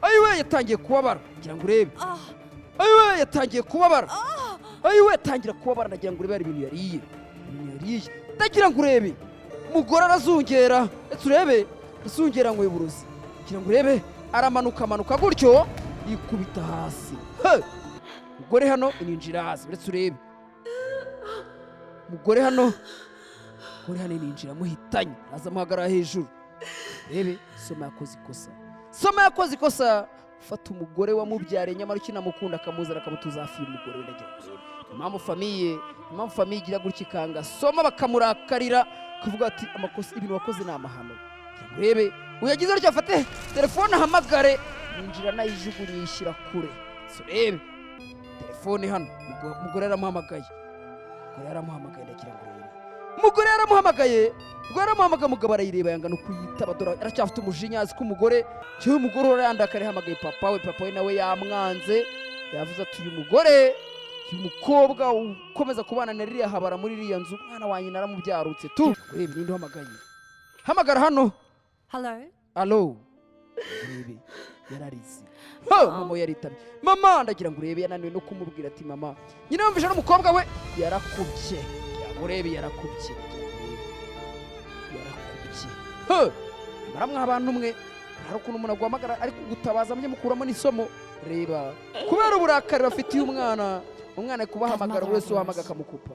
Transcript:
ayiwe yatangiye kubabara ngira ngo urebe ayiwe yatangiye kubabara ayiwe tangira kubabara nagira ngo urebe ari ibintu yariye ndagira ngo urebe umugore arazungera etse urebe azungera ngo yiburuze ngira ngo urebe aramanuka gutyo yikubita hasi umugore hano ininjira hasi uretse urebe umugore hano ininjira muhitanye aza muhagarara hejuru rebe Soma yakoze ikosa fata umugore wamubyare nyamara ukinamukunda akamuzana akamutuza hafi y'umugore ndagira impamvu famiye igira gutya ikanga Soma bakamurakarira kuvuga ati amakosa ibintu wakoze ni amahano urebe uyagize ryo afate telefone ahamagare yinjira nayijugunye yishyira kure urebe telefone hano umugore yaramuhamagaye ndagira ngo urebe umugore yaramuhamagaye mugabo arayireba yanga no kuyitaba dora aracyafite umujinya azi ko umugore cyo umugore urayandakare hamagaye papa we nawe yamwanze yavuze ati uyu mugore umukobwa ukomeza kubana na ririya habara muri ririya nzu mwana wanyu naramubyarutse tu urebe ninde hamagara hano Hello urebe yararize mama yaritabye mama ndagira ngo urebe yananiwe no kumubwira ati mama nyine yumvisha n'umukobwa we yarakubye urebe yarakubye baramwa abantu umwe hari ukuntu umuntu agwamagara ariko gutabaza mujye mukuramo n'isomo reba kubera uburakari bafitiye umwana kubahamagara wese uhamagara akamukupa